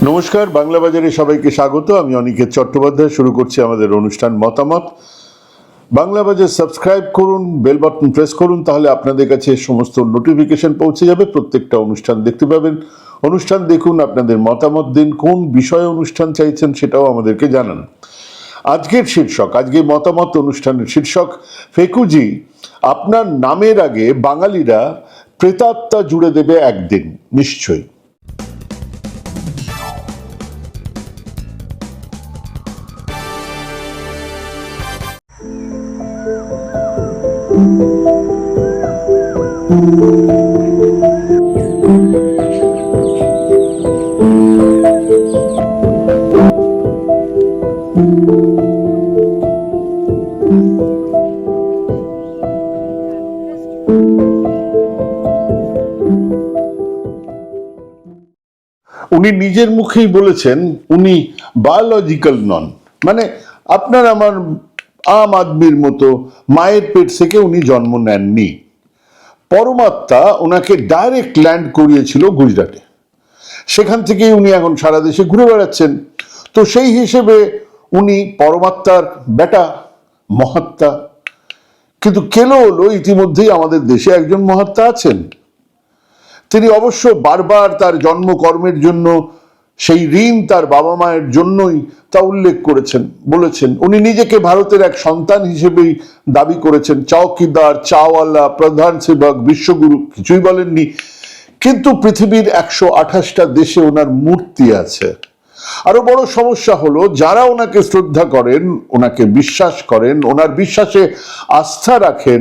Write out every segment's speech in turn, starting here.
নমস্কার, বাংলা বাজারে সবাইকে স্বাগত। আমি অনিকেত চট্টোপাধ্যায়। শুরু করছি আমাদের অনুষ্ঠান মতামত। বাংলা বাজার সাবস্ক্রাইব করুন, বেল বাটন প্রেস করুন, তাহলে আপনাদের কাছে সমস্ত নোটিফিকেশন পৌঁছে যাবে। প্রত্যেকটা অনুষ্ঠান দেখতে পাবেন। অনুষ্ঠান দেখুন, আপনাদের মতামত দিন, কোন বিষয়ে অনুষ্ঠান চাইছেন সেটাও আমাদেরকে জানান। আজকের শীর্ষক, আজকে মতামত অনুষ্ঠানের শীর্ষক, ফেকুজি আপনার নামের আগে বাঙালিরা প্রেতাত্মা জুড়ে দেবে একদিন, নিশ্চয়ই। উনি নিজের মুখেই বলেছেন উনি বায়োলজিক্যাল নন, মানে আপনার আমার আম আদমির মতো মায়ের পেট থেকে উনি জন্ম নেননি। পরমাত্মা ওনাকে ডাইরেক্ট ল্যান্ড করিয়েছিল গুজরাটে, সেখান থেকেই উনি এখন সারা দেশে ঘুরে বেড়াচ্ছেন। তো সেই হিসেবে উনি পরমাত্মার বেটা, মহাত্মা। কিন্তু কেন হলো, ইতিমধ্যেই আমাদের দেশে একজন মহাত্মা আছেন। তিনি অবশ্য বারবার তার জন্মকর্মের জন্য সেই ঋণ তার বাবা মায়ের জন্যই তা উল্লেখ করেছেন, বলেছেন। উনি নিজেকে ভারতের এক সন্তান হিসেবেই দাবি করেছেন। চৌকিদার, চাওয়ালা, প্রধান সেবক, বিশ্বগুরু কিছুই বলেননি। কিন্তু পৃথিবীর 128টা দেশে ওনার মূর্তি আছে। আরো বড় সমস্যা হলো, যারা ওনাকে শ্রদ্ধা করেন, ওনাকে বিশ্বাস করেন, ওনার বিশ্বাসে আস্থা রাখেন,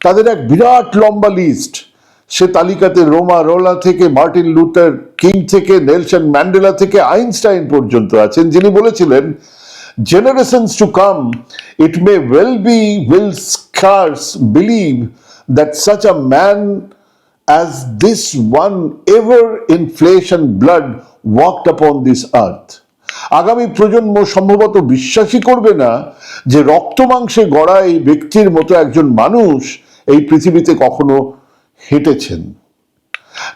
তাদের এক বিরাট লম্বা লিস্ট। সে তালিকাতে রোমা রোলা থেকে মার্টিন লুথার কিং থেকে নেলসন ম্যান্ডেলা থেকে আইনস্টাইন পর্যন্ত আছেন, যিনি বলেছিলেন, generations to come it may will scarce believe that such a man as this one ever in flesh and blood walked upon this earth. আগামী প্রজন্ম সম্ভবত বিশ্বাসই করবে না যে রক্ত মাংসে গড়া এই ব্যক্তির মতো একজন মানুষ এই পৃথিবীতে কখনো হেঁটেছেন।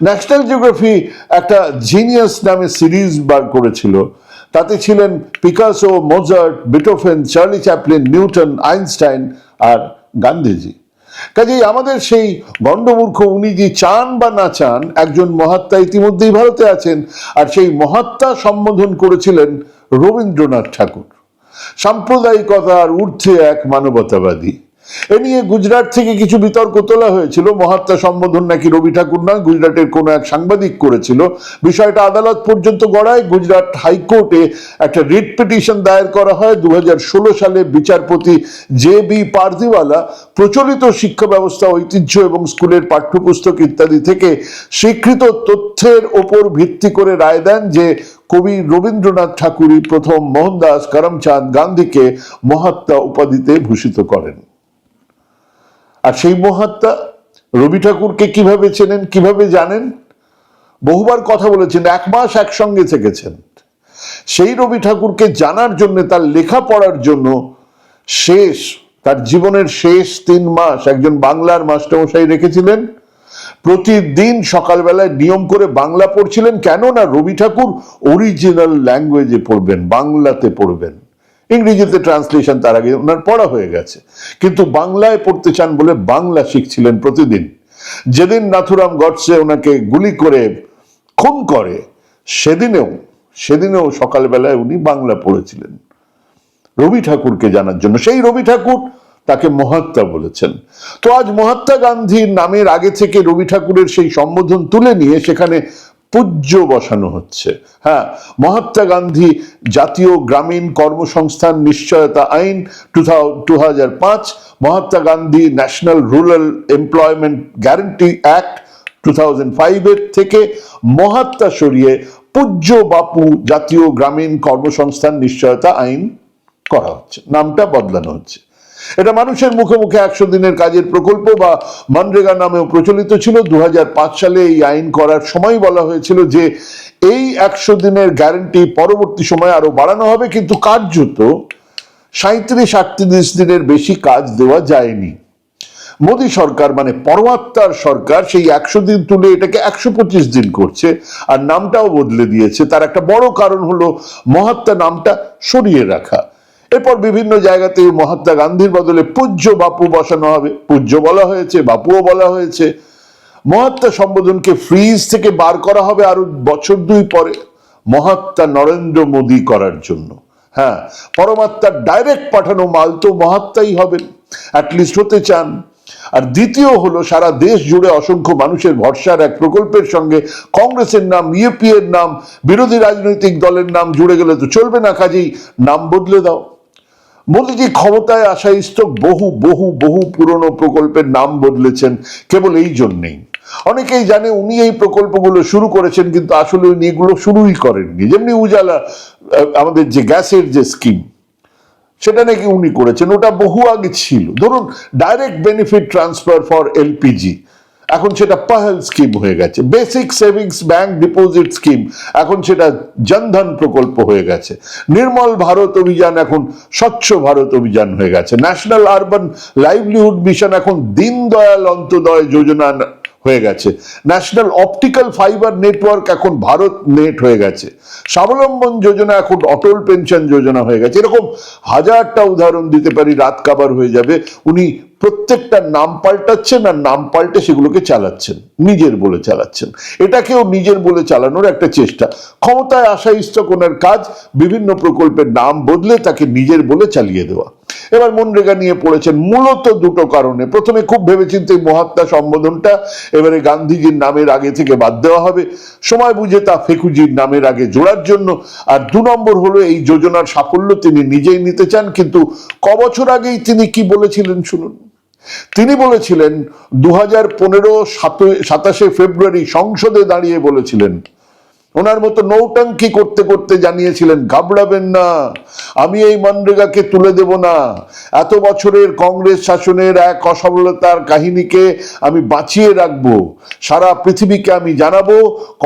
ন্যাশনাল জিওগ্রাফি একটা জিনিয়াস নামে সিরিজ বার করেছিল। তাতে ছিলেন Picasso, Mozart, Beethoven, Charlie Chaplin, Newton, Einstein আর গান্ধীজি। কাজেই আমাদের সেই গণ্ডমূর্খ উনি যে চান বা না চান, একজন মহাত্মা ইতিমধ্যেই ভারতে আছেন। আর সেই মহাত্মা সম্বোধন করেছিলেন রবীন্দ্রনাথ ঠাকুর, সাম্প্রদায়িকতার ঊর্ধ্বে এক মানবতাবাদী। এ নিয়ে গুজরাট থেকে কিছু বিতর্ক তোলা হয়েছিল। মহাত্মা সম্বোধন নাকি রবি ঠাকুর নয়, গুজরাটের কোনো এক সাংবাদিক করেছিল। বিষয়টা আদালত পর্যন্ত গড়ায়। গুজরাট হাইকোর্টে একটা রিট পিটিশন দায়ের করা হয়। 2016 সালে বিচারপতি JB পারদিওয়ালা প্রচলিত শিক্ষা ব্যবস্থা, ঐতিহ্য এবং স্কুলের পাঠ্যপুস্তক ইত্যাদি থেকে স্বীকৃত তথ্যের ওপর ভিত্তি করে রায় দেন যে কবি রবীন্দ্রনাথ ঠাকুরই প্রথম মোহনদাস করমচাঁদ গান্ধীকে মহাত্মা উপাধিতে ভূষিত করেন। আর সেই মহাত্মা রবি ঠাকুরকে কিভাবে চেনেন, কিভাবে জানেন? বহুবার কথা বলেছেন, 1 মাস একসঙ্গে থেকেছেন। সেই রবি ঠাকুরকে জানার জন্য, তার লেখা পড়ার জন্য তার জীবনের শেষ 3 মাস একজন বাংলার মাস্টারমশাই রেখেছিলেন। প্রতিদিন সকালবেলায় নিয়ম করে বাংলা পড়ছিলেন। কেন না, রবি ঠাকুর অরিজিনাল ল্যাঙ্গুয়েজে পড়বেন, বাংলাতে পড়বেন। ইংরেজিতে ট্রান্সলেশন তার আগে ওনার পড়া হয়ে গেছে, কিন্তু বাংলায় পড়তে চান বলে বাংলা শিখছিলেন প্রতিদিন। যেদিন নাথুরাম গডসে ওনাকে গুলি করে খুন করে, সেদিনেও সকালবেলায় উনি বাংলা পড়েছিলেন রবি ঠাকুরকে জানার জন্য। সেই রবি ঠাকুর তাকে মহাত্মা বলেছেন। তো আজ মহাত্মা গান্ধীর নামের আগে থেকে রবি ঠাকুরের সেই সম্বোধন তুলে নিয়ে সেখানে পূজ্য বসানো হচ্ছে। হ্যাঁ, মহাত্মা গান্ধী জাতীয় গ্রামীণ কর্মসংস্থান নিশ্চয়তা আইন 2005, Mahatma Gandhi national rural employment guarantee act 2005 থেকে মহাত্মা সরিয়ে পূজ্য বাপু জাতীয় গ্রামীণ কর্মসংস্থান নিশ্চয়তা আইন করা হচ্ছে, নামটা বদলানো হচ্ছে। এটা মানুষের মুখে মুখে 100 দিনের কাজের প্রকল্প বা মনরেগা নামেও প্রচলিত ছিল। 2005 সালে এই আইন করার সময় বলা হয়েছিল যে এই 100 দিনের গ্যারান্টি পরবর্তী সময়ে আরো বাড়ানো হবে, কিন্তু কার্যত 37-38 দিনের বেশি কাজ দেওয়া যায়নি। মোদী সরকার মানে পরমাত্মার সরকার সেই 100 দিন তুলে এটাকে 125 দিন করছে, আর নামটাও বদলে দিয়েছে। তার একটা বড় কারণ হলো মহাত্মা নামটা সরিয়ে রাখা। এরপর বিভিন্ন জায়গাতে মহাত্মা গান্ধীর বদলে পূজ্য বাপু বসানো হবে, পূজ্য বলা হয়েছে, বাপুও বলা হয়েছে। মহাত্মা সম্বোধনকে ফ্রিজ থেকে বার করা হবে আরো বছর 2 পরে মহাত্মা নরেন্দ্র মোদী করার জন্য। হ্যাঁ, পরমাত্মার ডাইরেক্ট পাঠানো মাল তো মহাত্মাই হবেন, অ্যাটলিস্ট হতে চান। আর দ্বিতীয় হলো, সারা দেশ জুড়ে অসংখ্য মানুষের ভরসার এক প্রকল্পের সঙ্গে কংগ্রেসের নাম, ইউপি এর নাম, বিরোধী রাজনৈতিক দলের নাম জুড়ে গেলে তো চলবে না, কাজেই নাম বদলে দাও। মোদীজি ক্ষমতায় আসা ইস্তক বহু বহু বহু পুরনো প্রকল্পের নাম বদলেছেন কেবল এই জন্যেই। অনেকেই জানে উনি এই প্রকল্পগুলো শুরু করেছেন, কিন্তু আসলে উনি এগুলো শুরুই করেননি। যেমনি উজালা, আমাদের যে গ্যাসের যে স্কিম, সেটা নাকি উনি করেছেন, ওটা বহু আগে ছিল। ধরুন direct benefit transfer for LPG, এখন সেটা পাহল স্কিম হয়ে গেছে। Basic savings bank deposit scheme, এখন সেটা জনধন প্রকল্প হয়ে গেছে। নির্মল ভারত অভিযান এখন স্বচ্ছ ভারত অভিযান হয়ে গেছে। ন্যাশনাল আরবান লাইভলিহুড মিশন এখন দীনদয়াল অন্তোদয় যোজনা হয়ে গেছে। ন্যাশনাল অপটিক্যাল ফাইবার নেটওয়ার্ক এখন ভারত নেট হয়ে গেছে। স্বাবলম্বন যোজনা এখন অটল পেনশন যোজনা হয়ে গেছে। এরকম হাজারটা উদাহরণ দিতে পারি, রাত কাবার হয়ে যাবে। উনি প্রত্যেকটা নাম পাল্টাচ্ছেন, আর নাম পাল্টে সেগুলোকে চালাচ্ছেন, নিজের বলে চালাচ্ছেন। এটাকেও নিজের বলে চালানোর একটা চেষ্টা। ক্ষমতায় আসা ইস্তক ওনার কাজ বিভিন্ন প্রকল্পের নাম বদলে তাকে নিজের বলে চালিয়ে দেওয়া। এবার মনরেগা নিয়ে পড়েছেন মূলত দুটো কারণে। প্রথমে খুব ভেবেচিন্তে মহাত্মা সম্বোধনটা এবারে গান্ধীজির নামের আগে থেকে বাদ দেওয়া হবে, সময় বুঝে তা ফেকুজির নামের আগে জোড়ার জন্য। আর 2 নম্বর হলো, এই যোজনার সাফল্য তিনি নিজেই নিতে চান। কিন্তু কবছর আগেই তিনি কি বলেছিলেন শুনুন। তিনি বলেছিলেন 2015 27 ফেব্রুয়ারি সংসদে দাঁড়িয়ে বলেছিলেন, ওনার মতো নৌটঙ্কি করতে করতে জানিয়েছিলেন, ঘাবড়াবেন না, আমি এই মনরেগাকে তুলে দেব না। এত বছরের কংগ্রেস শাসনের এক অসফলতার কাহিনীকে আমি বাঁচিয়ে রাখবো। সারা পৃথিবীকে আমি জানাবো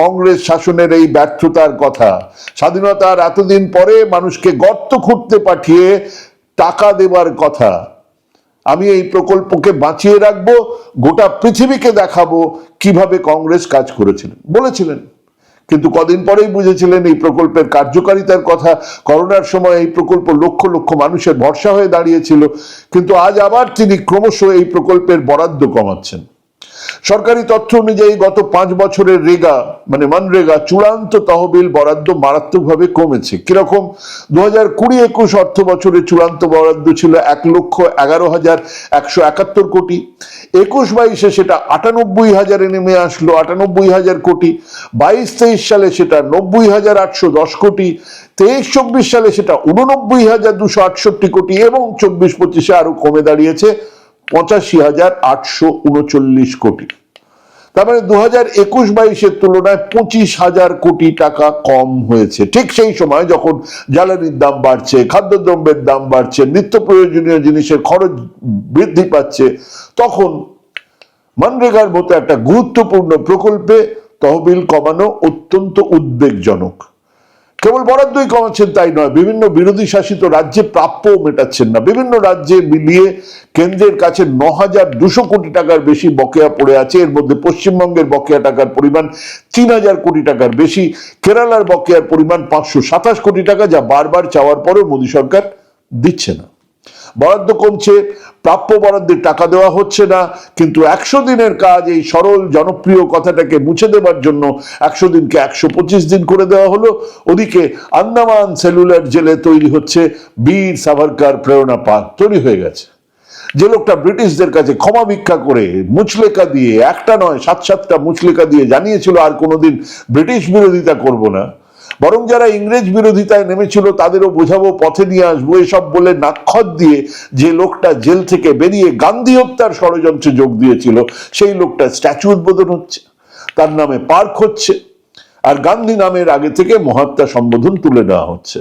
কংগ্রেস শাসনের এই ব্যর্থতার কথা। স্বাধীনতার এতদিন পরে মানুষকে গর্ত খুঁড়তে পাঠিয়ে টাকা দেবার কথা। আমি এই প্রকল্পকে বাঁচিয়ে রাখবো, গোটা পৃথিবীকে দেখাবো কিভাবে কংগ্রেস কাজ করেছিলেন বলেছিলেন। কিন্তু কদিন পরেই বুঝেছিলেন এই প্রকল্পের কার্যকারিতার কথা। করোনার সময় এই প্রকল্প লক্ষ লক্ষ মানুষের ভরসা হয়ে দাঁড়িয়েছিল। কিন্তু আজ আবার তিনি ক্রমশ এই প্রকল্পের বরাদ্দ কমাচ্ছেন। সরকারি তথ্য অনুযায়ী গত 5 বছরের রেগা মানে মনরেগা চূড়ান্ত তহবিল বরাদ্দ মারাত্মকভাবে কমেছে। কিরকম? 2020-21 অর্থ বছরে চূড়ান্ত বরাদ্দ ছিল 1,11,171 কোটি। 21-22 সেটা 98,000 নেমে আসলো, 98,000 কোটি। 22-23 সালে সেটা 90,810 কোটি। 23-24 সালে সেটা 89,268 কোটি এবং 24-25 আরো কমে দাঁড়িয়েছে 85,839 কোটি। তার মানে 2021-22 তুলনায় 25,000 কোটি টাকা কম হয়েছে। ঠিক সেই সময় যখন জ্বালানির দাম বাড়ছে, খাদ্যদ্রব্যের দাম বাড়ছে, নিত্য প্রয়োজনীয় জিনিসের খরচ বৃদ্ধি পাচ্ছে, তখন মনরেগার মতো একটা গুরুত্বপূর্ণ প্রকল্পে তহবিল কমানো অত্যন্ত উদ্বেগজনক। কেবল বরাদ্দই কমাচ্ছেন তাই নয়, বিভিন্ন বিরোধী শাসিত রাজ্যে প্রাপ্য মেটাচ্ছেন না। বিভিন্ন রাজ্যে মিলিয়ে কেন্দ্রের কাছে 9,200 কোটি টাকার বেশি বকেয়া পড়ে আছে। এর মধ্যে পশ্চিমবঙ্গের বকেয়া টাকার পরিমাণ 3,000 কোটি টাকার বেশি। কেরালার বকেয়ার পরিমাণ 527 কোটি টাকা, যা বারবার চাওয়ার পরেও মোদী সরকার দিচ্ছে না। বরাদ্দ কমছে, প্রাপ্য বরাদ্দের টাকা দেওয়া হচ্ছে না। কিন্তু 100 দিনের কাজ, এই সরল জনপ্রিয় কথাটাকে মুছে দেবার জন্য 100 দিনকে 125 দিন করে দেওয়া হলো। ওদিকে আন্দামান সেলুলার জেলে তৈরি হচ্ছে বীর সাভারকার প্রেরণা পার্ক, তৈরি হয়ে গেছে। যে লোকটা ব্রিটিশদের কাছে ক্ষমা ভিক্ষা করে মুচলেকা দিয়ে, একটা নয় 7-7টা মুচলেকা দিয়ে জানিয়েছিল আর কোনোদিন ব্রিটিশ বিরোধিতা করব না, বরং যারা ইংরেজ বিরোধিতায় নেমেছিল তাদেরও বোঝাবো, পথে নিয়ে আসবো, এসব বলে নাক্ষত দিয়ে যে লোকটা জেল থেকে বেরিয়ে গান্ধী হত্যার ষড়যন্ত্রে যোগ দিয়েছিল, সেই লোকটা স্ট্যাচু উদ্বোধন হচ্ছে, তার নামে পার্ক হচ্ছে, আর গান্ধী নামের আগে থেকে মহাত্মা সম্বোধন তুলে নেওয়া হচ্ছে।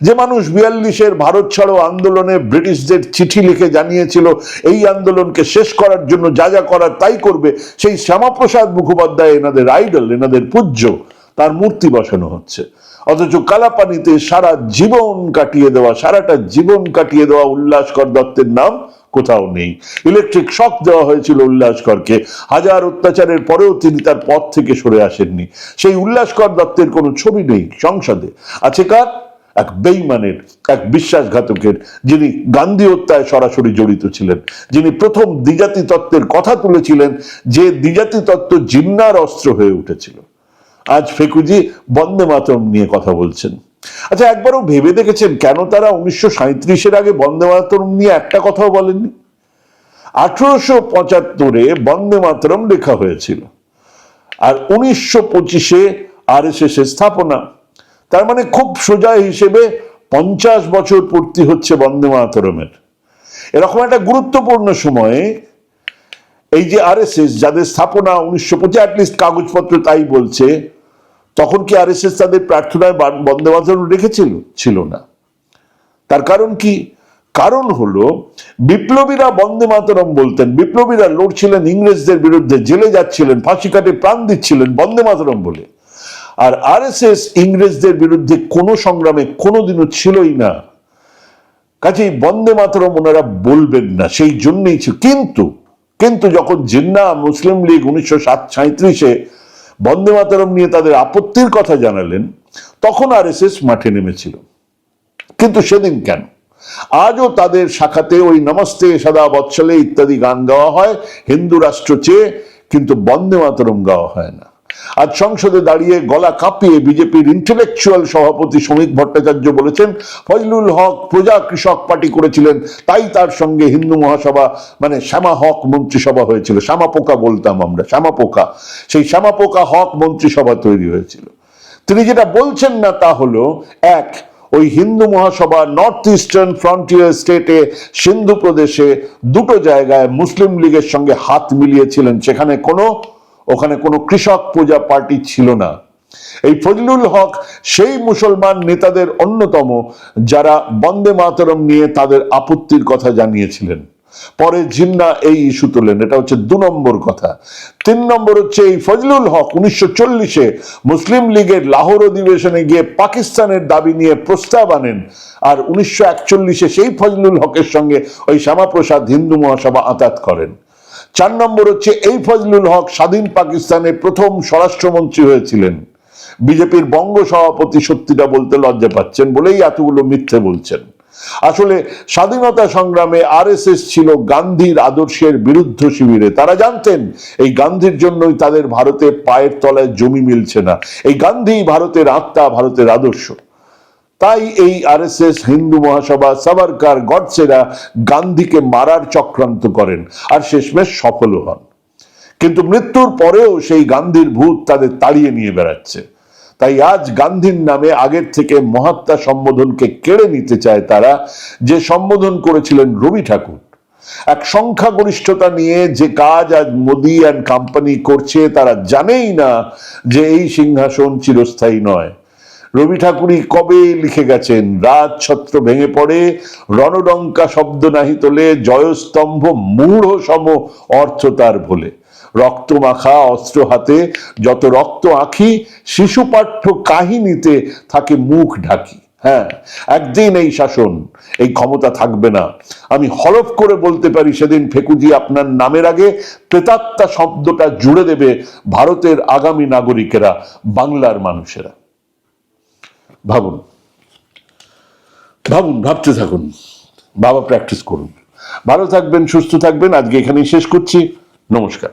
যে মানুষ 42-এর ভারত ছাড়ো আন্দোলনে ব্রিটিশদের চিঠি লিখে জানিয়েছিল এই আন্দোলনকে শেষ করার জন্য যা যা করার তাই করবে, সেই শ্যামাপ্রসাদ মুখোপাধ্যায় এনাদের আইডল, এনাদের পূজ্য, তার মূর্তি বসানো হচ্ছে। অথচ কালাপানিতে সারাটা জীবন কাটিয়ে দেওয়া উল্লাসকর দত্তের নাম কোথাও নেই। ইলেকট্রিক শক দেওয়া হয়েছিল উল্লাসকরকে, হাজার অত্যাচারের পরেও তিনি তার পথ থেকে সরে আসেননি। সেই উল্লাসকর দত্তের কোনো ছবি নেই সংসদে। আছে কার? এক বেঈমানের, এক বিশ্বাসঘাতকের, যিনি গান্ধী হত্যায় সরাসরি জড়িত ছিলেন, যিনি প্রথম দ্বিজাতি তত্ত্বের কথা তুলেছিলেন, যে দ্বিজাতি তত্ত্ব জিন্নার অস্ত্র হয়ে উঠেছিল। আজ ফেকুজি বন্দে মাতরম নিয়ে কথা বলছেন। আচ্ছা, একবারও ভেবে দেখেছেন কেন তারা 1937-এর আগে বন্দে মাতরম নিয়ে একটা কথাও বলেননি? 1875-এ বন্দে মাতরম লেখা হয়েছিল, আর 1925-এ RSS এর স্থাপনা। তার মানে খুব সোজা হিসেবে 50 বছর পূর্তি হচ্ছে বন্দে মাতরমের। এরকম একটা গুরুত্বপূর্ণ সময়ে এই যে RSS, যাদের স্থাপনা 1925, অ্যাটলিস্ট কাগজপত্র তাই বলছে, তখন কি RSS তাদের প্রার্থনায় বন্দে মাতরম রেখেছিল? ছিল না। তার কারণ কি? কারণ হলো বিপ্লবীরা বন্দে মাতরম বলতেন, বিপ্লবীরা লড়ছিলেন ইংরেজদের বিরুদ্ধে, জেলে যাচ্ছিলেন, ফাঁসি কাটে প্রাণ দিচ্ছিলেন বন্দে মাতরম বলে। আর RSS ইংরেজদের বিরুদ্ধে কোনো সংগ্রামে কোনোদিনও ছিলই না, কাজেই বন্দে মাতরম ওনারা বলবেন না, সেই জন্যই ছিল। কিন্তু যখন জিন্নাহ মুসলিম লীগ 1937-এ বন্দে মাতরম নিয়ে তাদের আপত্তির কথা জানালেন, তখন RSS মাঠে নেমেছিল। কিন্তু সেদিন কেন? আজও তাদের শাখাতে ওই নমস্তে সদা বৎসলে ইত্যাদি গান গাওয়া হয় হিন্দু রাষ্ট্র চেয়ে, কিন্তু বন্দে মাতরম গাওয়া হয় না। আজ সংসদে দাঁড়িয়ে গলা কাঁপিয়ে বিজেপির ইন্টেলেকচুয়াল সভাপতি শ্রমিক ভট্টাচার্য বলেছেন ফজলুল হক প্রজা কৃষক পার্টি করেছিলেন, তাই তার সঙ্গে হিন্দু মহাসভা মানে শ্যামা হক মন্ত্রিসভা হয়েছিল। শ্যামাপোকা বলতাম আমরা, শ্যামাপোকা, সেই শ্যামাপোকা হক মন্ত্রিসভা তৈরি হয়েছিল। তিনি যেটা বলছেন না তা হলো, এক, ওই হিন্দু মহাসভা নর্থ ইস্টার্ন ফ্রন্টিয়ার স্টেটে, সিন্ধু প্রদেশে দুটো জায়গায় মুসলিম লীগের সঙ্গে হাত মিলিয়েছিলেন, ওখানে কোনো কৃষক প্রজা পার্টি ছিল না। এই ফজলুল হক সেই মুসলমান নেতাদের অন্যতম যারা বন্দে মাতরম নিয়ে তাদের আপত্তির কথা জানিয়েছিলেন। পরে জিন্নাহ এই ইস্যু তোলেন, এটা হচ্ছে 2 নম্বর কথা। 3 নম্বর হচ্ছে এই ফজলুল হক 1940-এ মুসলিম লীগের লাহোর অধিবেশনে গিয়ে পাকিস্তানের দাবি নিয়ে প্রস্তাব আনেন, আর 1941-এ সেই ফজলুল হকের সঙ্গে ওই শ্যামাপ্রসাদ হিন্দু মহাসভা আঁতাত করেন। 4 নম্বর হচ্ছে এই ফজলুল হক স্বাধীন পাকিস্তানের প্রথম স্বরাষ্ট্রমন্ত্রী হয়েছিলেন। বিজেপির বঙ্গ সভাপতি সত্যিটা বলতে লজ্জা পাচ্ছেন বলেই এতগুলো মিথ্যে বলছেন। আসলে স্বাধীনতা সংগ্রামে RSS ছিল গান্ধীর আদর্শের বিরুদ্ধ শিবিরে। তারা জানতেন এই গান্ধীর জন্যই তাদের ভারতে পায়ের তলায় জমি মিলছে না। এই গান্ধী ভারতের আত্মা, ভারতের আদর্শ। তাই এই RSS, হিন্দু মহাসভা, সাভারকার, গডসেরা গান্ধীকে মারার চক্রান্ত করেন, আর শেষমেশ সফল হন। কিন্তু মৃত্যুর পরেও সেই গান্ধীর ভূত তাদের তাড়িয়ে নিয়ে বেড়াচ্ছে। তাই আজ গান্ধীর নামে আগের থেকে মহাত্মা সম্বোধনকে কেড়ে নিতে চায় তারা, যে সম্বোধন করেছিলেন রবি ঠাকুর। এক সংখ্যাগরিষ্ঠতা নিয়ে যে কাজ আজ মোদি অ্যান্ড কোম্পানি করছে, তারা জানেই না যে এই সিংহাসন চিরস্থায়ী নয়। রবি ঠাকুরই কবে লিখে গেছেন, রাজ ছত্র ভেঙে পড়ে, রণডঙ্কা শব্দ নাহি তোলে, জয়স্তম্ভ মূঢ় সম অর্থ তার ভোলে। রক্ত মাখা অস্ত্র হাতে যত রক্ত আঁখি, শিশু পাঠ্য কাহিনীতে থাকে মুখ ঢাকি। হ্যাঁ, একদিন এই শাসন, এই ক্ষমতা থাকবে না। আমি হলফ করে বলতে পারি, সেদিন ফেকুজি আপনার নামের আগে প্রেতাত্মা শব্দটা জুড়ে দেবে ভারতের আগামী নাগরিকেরা, বাংলার মানুষেরা। ভাবুন, ভাবতে থাকুন, প্র্যাকটিস করুন। ভালো থাকবেন, সুস্থ থাকবেন। আজকে এখানেই শেষ করছি। নমস্কার।